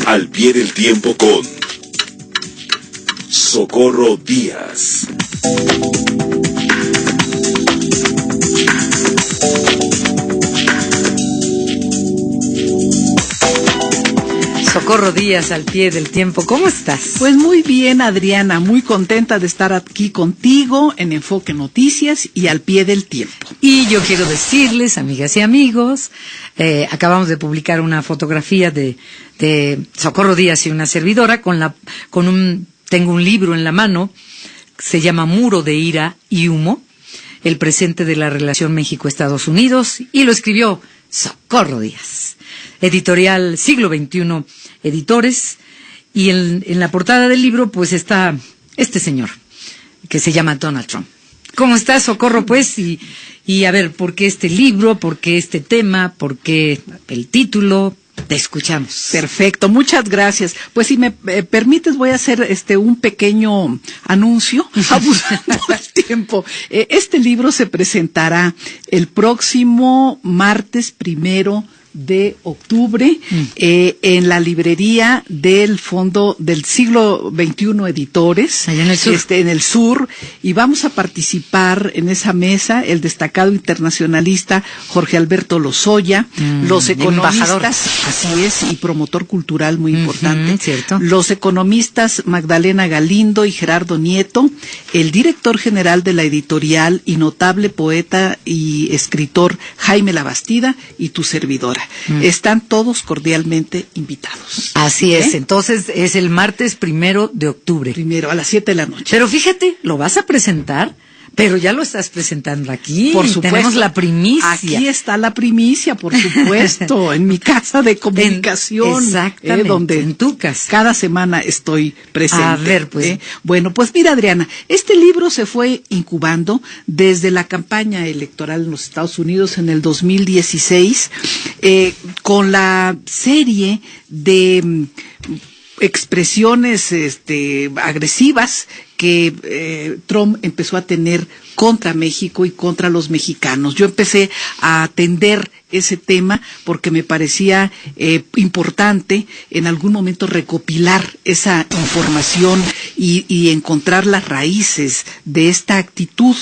Al pie del tiempo con Socorro Díaz. Socorro Díaz, al pie del tiempo. ¿Cómo estás? Pues muy bien, Adriana, muy contenta de estar aquí contigo en Enfoque Noticias y al pie del tiempo. Y yo quiero decirles, amigas y amigos, acabamos de publicar una fotografía de Socorro Díaz y una servidora tengo un libro en la mano, se llama Muro de Ira y Humo, el presente de la relación México-Estados Unidos, y lo escribió Socorro Díaz. Editorial Siglo XXI Editores, y en la portada del libro pues está este señor que se llama Donald Trump. ¿Cómo estás, Socorro? Pues y a ver, ¿por qué este libro? ¿Por qué este tema? ¿Por qué el título? Te escuchamos. Perfecto, muchas gracias. Pues si me permites voy a hacer un pequeño anuncio abusando del tiempo. Este libro se presentará el próximo martes 1 de octubre en la librería del Fondo del Siglo XXI Editores, allá en el sur. En el sur, y vamos a participar en esa mesa el destacado internacionalista Jorge Alberto Lozoya, los economistas, así es, y promotor cultural muy importante, cierto. Los economistas Magdalena Galindo y Gerardo Nieto, el director general de la editorial y notable poeta y escritor Jaime Labastida y tu servidora. Están todos cordialmente invitados. Así es, entonces es el martes 1 de octubre. Primero, a las 7 de la noche. Pero fíjate, lo vas a presentar, pero ya lo estás presentando aquí. Por supuesto. Tenemos la primicia. Aquí está la primicia, por supuesto, en mi casa de comunicación. Exactamente, donde en tu casa. Cada semana estoy presente. A ver, pues. Bueno, pues mira, Adriana, este libro se fue incubando desde la campaña electoral en los Estados Unidos en el 2016, con la serie de expresiones agresivas que Trump empezó a tener contra México y contra los mexicanos. Yo empecé a atender ese tema porque me parecía importante en algún momento recopilar esa información y encontrar las raíces de esta actitud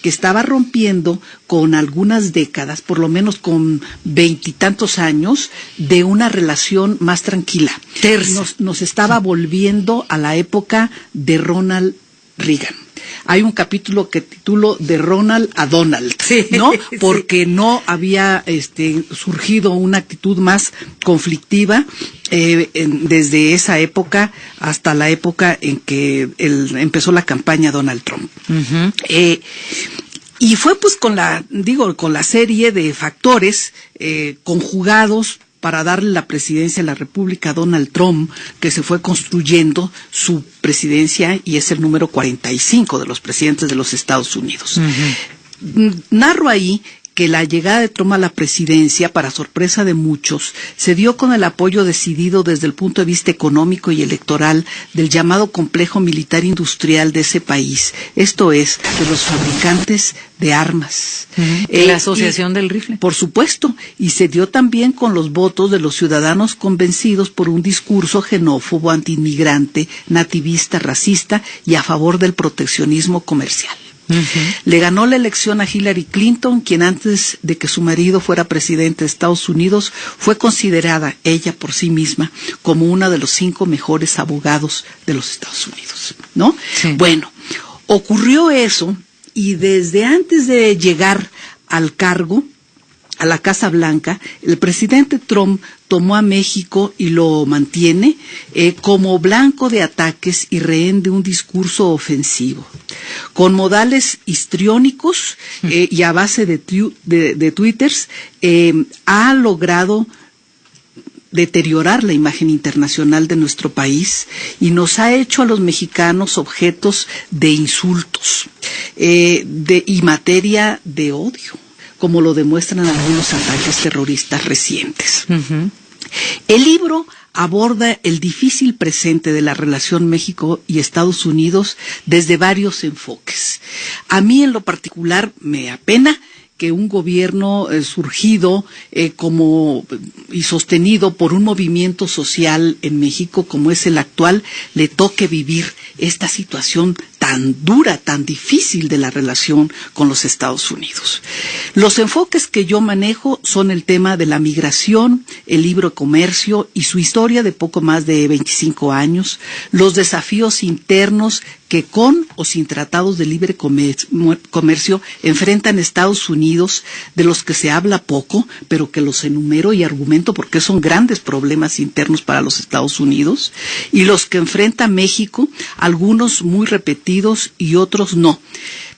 que estaba rompiendo con algunas décadas, por lo menos con 20 y tantos años, de una relación más tranquila. Nos estaba volviendo a la época de Ronald Reagan. Hay un capítulo que titulo De Ronald a Donald, ¿no? Porque no había surgido una actitud más conflictiva desde esa época hasta la época en que empezó la campaña Donald Trump. Y fue pues con la serie de factores conjugados para darle la presidencia a la República a Donald Trump, que se fue construyendo su presidencia y es el número 45 de los presidentes de los Estados Unidos. Narro ahí que la llegada de Trump a la presidencia, para sorpresa de muchos, se dio con el apoyo decidido desde el punto de vista económico y electoral del llamado complejo militar industrial de ese país, esto es, de los fabricantes de armas. La Asociación del Rifle. Por supuesto, y se dio también con los votos de los ciudadanos convencidos por un discurso xenófobo, antiinmigrante, nativista, racista y a favor del proteccionismo comercial. Le ganó la elección a Hillary Clinton, quien antes de que su marido fuera presidente de Estados Unidos, fue considerada ella por sí misma como una de los 5 mejores abogados de los Estados Unidos, ¿no? Sí. Bueno, ocurrió eso y desde antes de llegar al cargo, a la Casa Blanca, el presidente Trump tomó a México y lo mantiene como blanco de ataques y rehén de un discurso ofensivo. Con modales histriónicos y a base de twitters, ha logrado deteriorar la imagen internacional de nuestro país y nos ha hecho a los mexicanos objetos de insultos y materia de odio, como lo demuestran algunos ataques terroristas recientes. El libro aborda el difícil presente de la relación México y Estados Unidos desde varios enfoques. A mí en lo particular me apena que un gobierno surgido como y sostenido por un movimiento social en México como es el actual, le toque vivir esta situación tan dura, tan difícil de la relación con los Estados Unidos. Los enfoques que yo manejo son el tema de la migración, el libre comercio y su historia de poco más de 25 años, los desafíos internos que con o sin tratados de libre comercio enfrentan Estados Unidos, de los que se habla poco, pero que los enumero y argumento porque son grandes problemas internos para los Estados Unidos, y los que enfrenta México, algunos muy repetidos y otros no,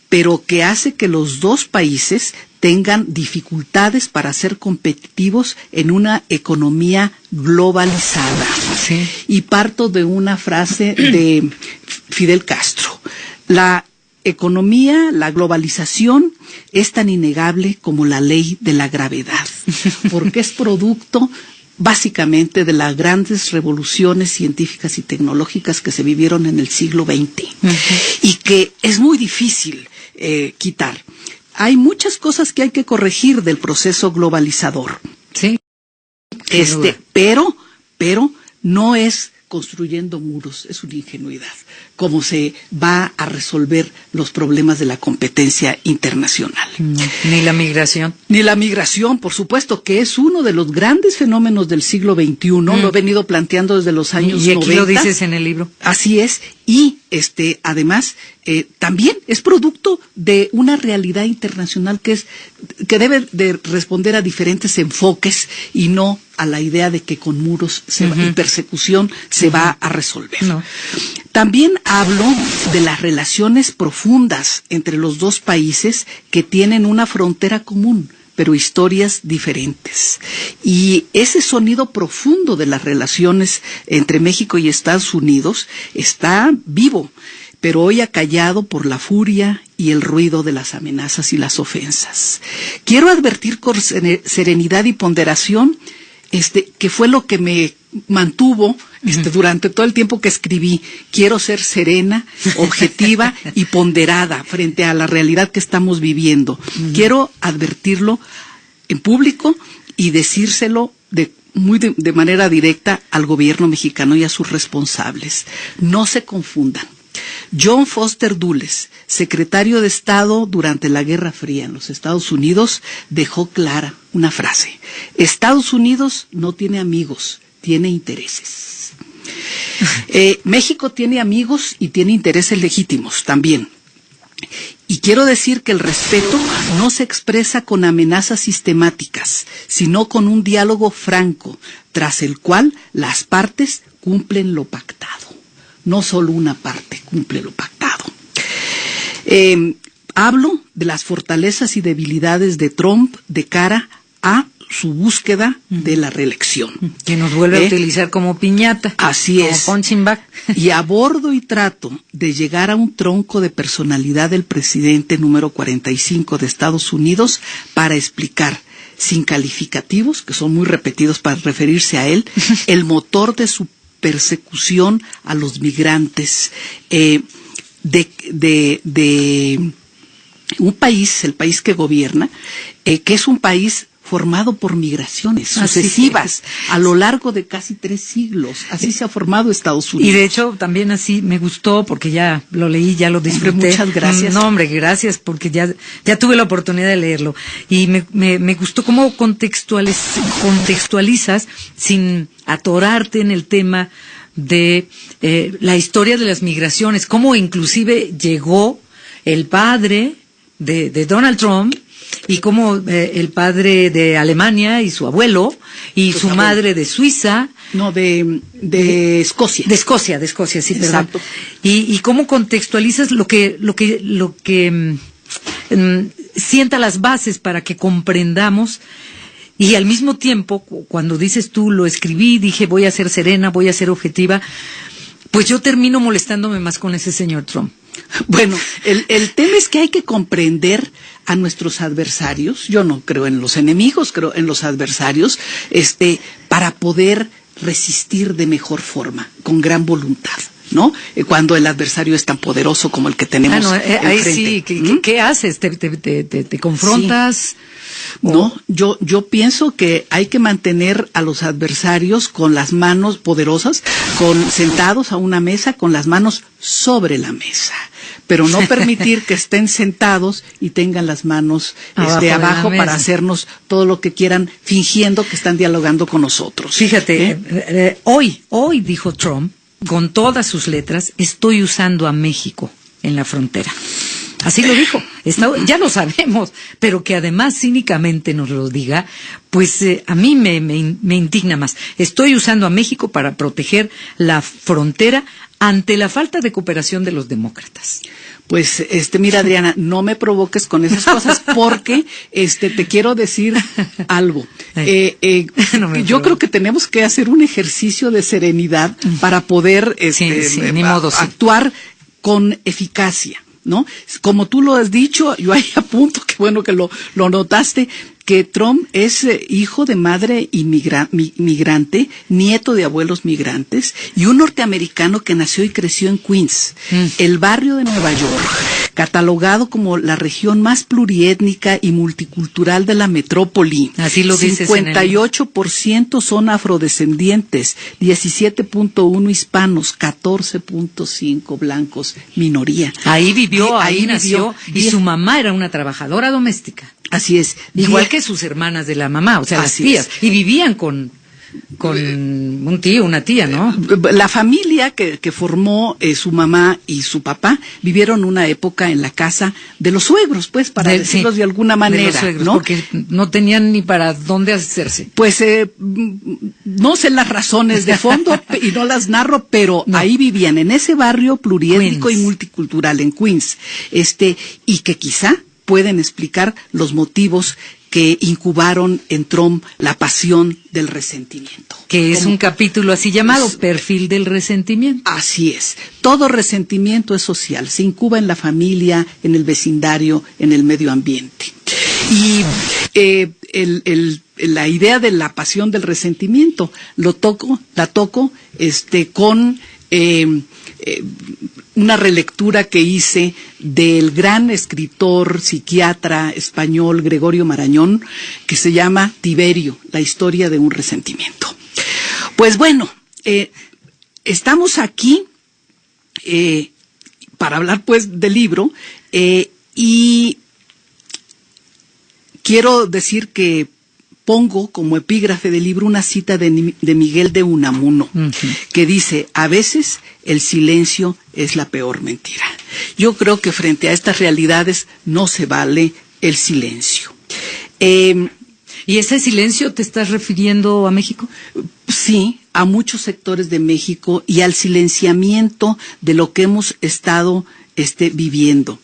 pero que hace que los dos países tengan dificultades para ser competitivos en una economía globalizada. Sí. Y parto de una frase de Fidel Castro. La economía, la globalización es tan innegable como la ley de la gravedad, porque es producto básicamente de las grandes revoluciones científicas y tecnológicas que se vivieron en el siglo XX y que es muy difícil quitar. Hay muchas cosas que hay que corregir del proceso globalizador. Sí. Pero no es construyendo muros, es una ingenuidad, cómo se va a resolver los problemas de la competencia internacional. Ni la migración. Ni la migración, por supuesto, que es uno de los grandes fenómenos del siglo XXI, lo he venido planteando desde los años 90. Y aquí lo dices en el libro. Así es, y además también es producto de una realidad internacional que debe de responder a diferentes enfoques y no a la idea de que con muros y persecución se va a resolver. No. También hablo de las relaciones profundas entre los dos países que tienen una frontera común, pero historias diferentes. Y ese sonido profundo de las relaciones entre México y Estados Unidos está vivo, pero hoy acallado por la furia y el ruido de las amenazas y las ofensas. Quiero advertir con serenidad y ponderación que fue lo que me mantuvo durante todo el tiempo que escribí. Quiero ser serena, objetiva y ponderada frente a la realidad que estamos viviendo. Quiero advertirlo en público y decírselo de manera directa al gobierno mexicano y a sus responsables. No se confundan. John Foster Dulles, secretario de Estado durante la Guerra Fría en los Estados Unidos, dejó clara una frase: Estados Unidos no tiene amigos, tiene intereses. México tiene amigos y tiene intereses legítimos también. Y quiero decir que el respeto no se expresa con amenazas sistemáticas, sino con un diálogo franco, tras el cual las partes cumplen lo pactado. No solo una parte cumple lo pactado. Hablo de las fortalezas y debilidades de Trump de cara a su búsqueda de la reelección. Que nos vuelve a utilizar como piñata. Así como es. Punching bag. Y abordo y trato de llegar a un tronco de personalidad del presidente número 45 de Estados Unidos para explicar, sin calificativos, que son muy repetidos para referirse a él, el motor de su persecución a los migrantes de un país, el país que gobierna, que es un país formado por migraciones sucesivas a lo largo de casi 3 siglos. Así se ha formado Estados Unidos. Y de hecho, también así me gustó, porque ya lo leí, ya lo disfruté. Hombre, muchas gracias. No, hombre, gracias, porque ya tuve la oportunidad de leerlo. Y me gustó cómo contextualizas sin atorarte en el tema de la historia de las migraciones, cómo inclusive llegó el padre de Donald Trump, y cómo el padre de Alemania y su abuelo y su madre de Suiza. No, de Escocia. De Escocia, sí, perdón. Exacto. Y cómo contextualizas lo que sienta las bases para que comprendamos. Y al mismo tiempo, cuando dices tú, lo escribí, dije voy a ser serena, voy a ser objetiva, pues yo termino molestándome más con ese señor Trump. Bueno, el tema es que hay que comprender a nuestros adversarios. Yo no creo en los enemigos, creo en los adversarios, para poder resistir de mejor forma, con gran voluntad. ¿no? Cuando el adversario es tan poderoso como el que tenemos ahí enfrente. sí, ¿qué haces? ¿Te confrontas? Sí. No, yo pienso que hay que mantener a los adversarios con las manos poderosas, sentados a una mesa, con las manos sobre la mesa, pero no permitir que estén sentados y tengan las manos abajo para hacernos todo lo que quieran, fingiendo que están dialogando con nosotros. Fíjate, hoy dijo Trump, con todas sus letras, estoy usando a México en la frontera. Así lo dijo. Ya lo sabemos, pero que además cínicamente nos lo diga, pues a mí me indigna más. Estoy usando a México para proteger la frontera ante la falta de cooperación de los demócratas. Pues, mira, Adriana, no me provoques con esas cosas porque, te quiero decir algo. Yo creo que tenemos que hacer un ejercicio de serenidad para poder, actuar con eficacia, ¿no? Como tú lo has dicho, yo ahí apunto, que bueno que lo notaste, que Trump es hijo de madre migrante, nieto de abuelos migrantes, y un norteamericano que nació y creció en Queens, el barrio de Nueva York, catalogado como la región más pluriétnica y multicultural de la metrópoli. Así lo dices. 58% son afrodescendientes, 17.1 hispanos, 14.5 blancos, minoría. Ahí vivió, ahí nació, y su mamá era una trabajadora doméstica. Así es. Igual que sus hermanas de la mamá, o sea, las tías. Y vivían con un tío, una tía, ¿no? La familia que formó su mamá y su papá vivieron una época en la casa de los suegros, pues, para decirlos de alguna manera, de los suegros, ¿no? Porque no tenían ni para dónde hacerse. Pues no sé las razones de fondo y no las narro, pero ahí vivían, en ese barrio pluriétnico y multicultural en Queens, y que quizá pueden explicar los motivos que incubaron en Trump la pasión del resentimiento. Que es un capítulo así llamado, Perfil del Resentimiento. Así es. Todo resentimiento es social. Se incuba en la familia, en el vecindario, en el medio ambiente. Y la idea de la pasión del resentimiento la toco con una relectura que hice del gran escritor, psiquiatra español Gregorio Marañón, que se llama Tiberio, la historia de un resentimiento. Pues bueno, estamos aquí para hablar pues del libro, y quiero decir que pongo como epígrafe del libro una cita de Miguel de Unamuno, que dice: a veces el silencio es la peor mentira. Yo creo que frente a estas realidades no se vale el silencio. ¿Y ese silencio te estás refiriendo a México? Sí, a muchos sectores de México y al silenciamiento de lo que hemos estado viviendo.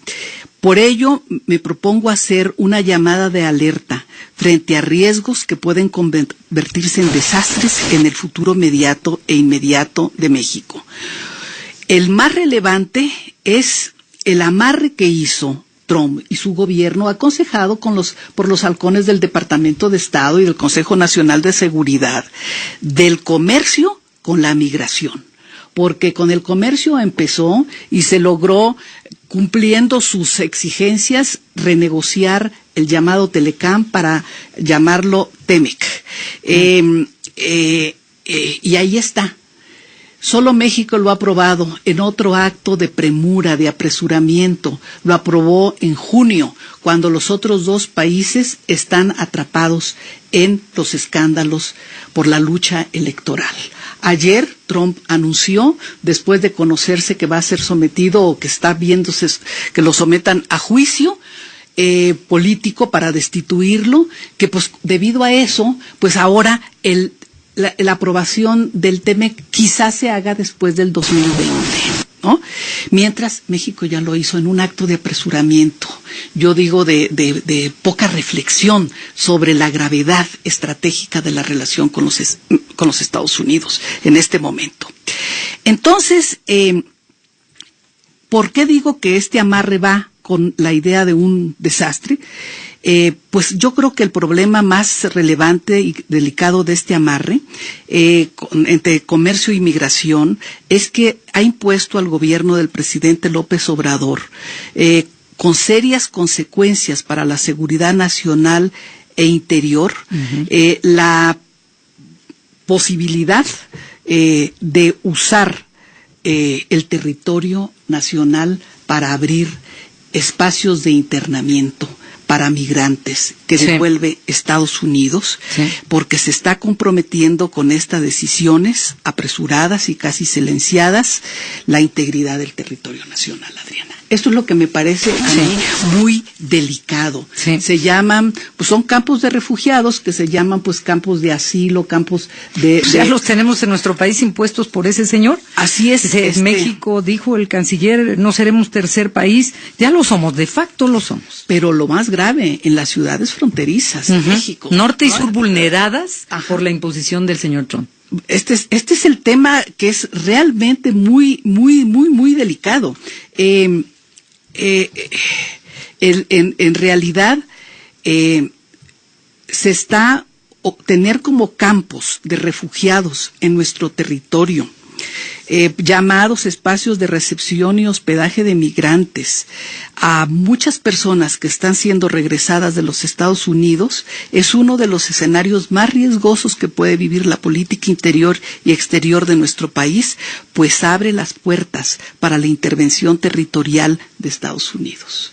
Por ello, me propongo hacer una llamada de alerta frente a riesgos que pueden convertirse en desastres en el futuro inmediato de México. El más relevante es el amarre que hizo Trump y su gobierno, aconsejado por los halcones del Departamento de Estado y del Consejo Nacional de Seguridad, del comercio con la migración. Porque con el comercio empezó y se logró, cumpliendo sus exigencias, renegociar el llamado Telecam para llamarlo Temec. Y ahí está. Solo México lo ha aprobado en otro acto de premura, de apresuramiento. Lo aprobó en junio, cuando los otros dos países están atrapados en los escándalos por la lucha electoral. Ayer Trump anunció, después de conocerse que va a ser sometido o que está viéndose que lo sometan a juicio político para destituirlo, que pues debido a eso, pues ahora la aprobación del TEMEC quizás se haga después del 2020, ¿no? Mientras México ya lo hizo en un acto de apresuramiento, yo digo de poca reflexión sobre la gravedad estratégica de la relación con los Estados Unidos en este momento. Entonces, ¿por qué digo que este amarre va con la idea de un desastre? Pues yo creo que el problema más relevante y delicado de este amarre entre comercio y migración es que ha impuesto al gobierno del presidente López Obrador con serias consecuencias para la seguridad nacional e interior, la posibilidad de usar el territorio nacional para abrir espacios de internamiento para migrantes que devuelve Estados Unidos, porque se está comprometiendo con estas decisiones apresuradas y casi silenciadas la integridad del territorio nacional, Adriana. Esto es lo que me parece a mí muy delicado. Se llaman, pues son campos de refugiados que se llaman pues campos de asilo, campos de... Ya los tenemos en nuestro país impuestos por ese señor. Así es. México, dijo el canciller, no seremos tercer país. Ya lo somos, de facto lo somos. Pero lo más grave, en las ciudades fronterizas de México. Norte y sur vulneradas por la imposición del señor Trump. Este es el tema que es realmente muy delicado. En realidad, se está tener como campos de refugiados en nuestro territorio, llamados espacios de recepción y hospedaje de migrantes, a muchas personas que están siendo regresadas de los Estados Unidos, es uno de los escenarios más riesgosos que puede vivir la política interior y exterior de nuestro país, pues abre las puertas para la intervención territorial de Estados Unidos.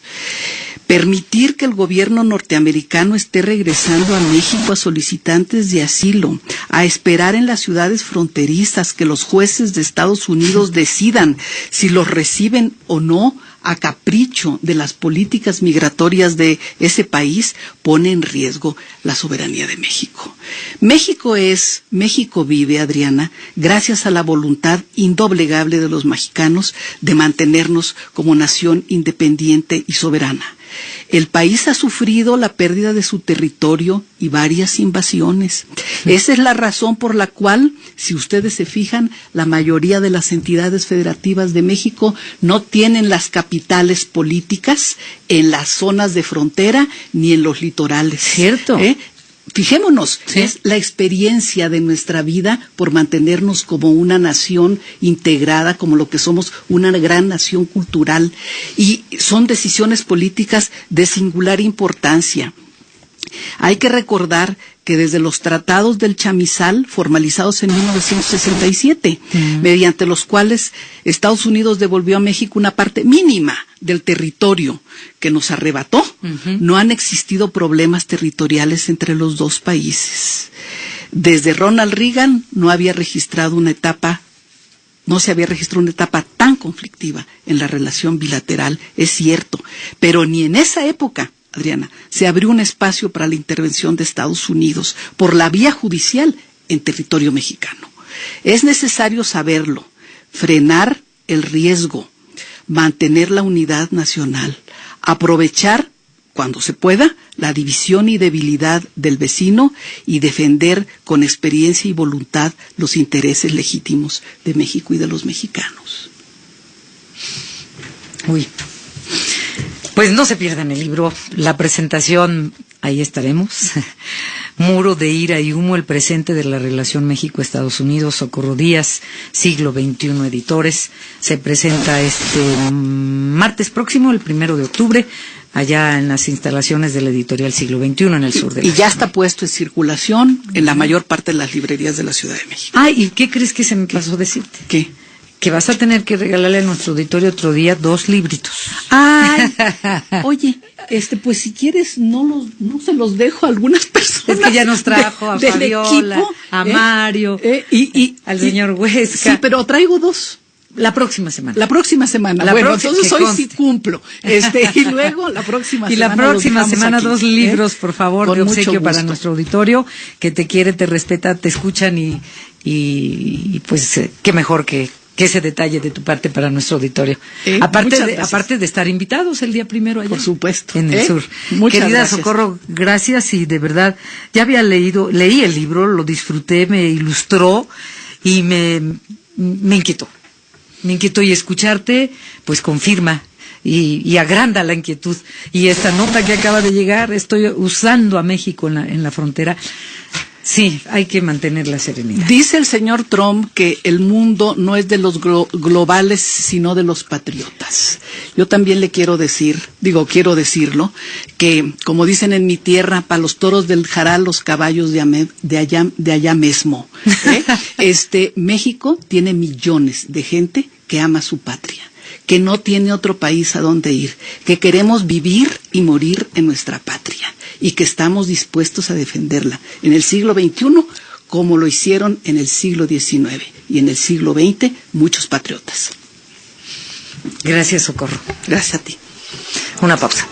Permitir que el gobierno norteamericano esté regresando a México a solicitantes de asilo, a esperar en las ciudades fronterizas que los jueces de Estados Unidos decidan si los reciben o no a capricho de las políticas migratorias de ese país, pone en riesgo la soberanía de México. México vive, Adriana, gracias a la voluntad indoblegable de los mexicanos de mantenernos como nación independiente y soberana. El país ha sufrido la pérdida de su territorio y varias invasiones. Esa es la razón por la cual, si ustedes se fijan, la mayoría de las entidades federativas de México no tienen las capitales políticas en las zonas de frontera ni en los litorales. ¿Cierto? Fijémonos, es la experiencia de nuestra vida por mantenernos como una nación integrada, como lo que somos, una gran nación cultural, y son decisiones políticas de singular importancia. Hay que recordar que desde los tratados del Chamizal, formalizados en 1967, mediante los cuales Estados Unidos devolvió a México una parte mínima del territorio que nos arrebató, no han existido problemas territoriales entre los dos países. Desde Ronald Reagan no se había registrado una etapa tan conflictiva en la relación bilateral, es cierto, pero ni en esa época, Adriana, se abrió un espacio para la intervención de Estados Unidos por la vía judicial en territorio mexicano. Es necesario saberlo, frenar el riesgo, mantener la unidad nacional, aprovechar, cuando se pueda, la división y debilidad del vecino y defender con experiencia y voluntad los intereses legítimos de México y de los mexicanos. Pues no se pierdan el libro, la presentación, ahí estaremos. Muro de ira y humo, el presente de la relación México-Estados Unidos, Socorro Díaz, Siglo XXI Editores. Se presenta este martes próximo, el 1 de octubre, allá en las instalaciones de la editorial Siglo XXI en el sur de la ciudad. Y ya está puesto en circulación en la mayor parte de las librerías de la Ciudad de México. ¿Y qué crees que se me pasó decirte? ¿Qué? Que vas a tener que regalarle a nuestro auditorio otro día 2 libritos. Ay, oye, pues si quieres no se los dejo a algunas personas. Es que ya nos trajo a Fabiola, equipo, a Mario, al señor Huesca. Sí, pero traigo 2. La próxima semana. Entonces hoy sí cumplo. Y luego la próxima semana. Y la próxima semana 2 libros, por favor, de obsequio para nuestro auditorio, que te quiere, te respeta, te escuchan y pues qué mejor que ese detalle de tu parte para nuestro auditorio. Aparte de estar invitados el día 1 allá. Por supuesto. En el sur. Muchas Querida gracias. Socorro, gracias, y de verdad, ya había leí el libro, lo disfruté, me ilustró y me inquietó. Me inquietó, y escucharte, pues confirma y agranda la inquietud. Y esta nota que acaba de llegar, estoy usando a México en la frontera. Sí, hay que mantener la serenidad. Dice el señor Trump que el mundo no es de los globales, sino de los patriotas. Yo también le quiero decirlo, que como dicen en mi tierra, para los toros del Jaral, los caballos de allá mismo. México tiene millones de gente que ama su patria, que no tiene otro país a donde ir, que queremos vivir y morir en nuestra patria y que estamos dispuestos a defenderla en el siglo XXI como lo hicieron en el siglo XIX y en el siglo XX muchos patriotas. Gracias, Socorro. Gracias a ti. Una pausa.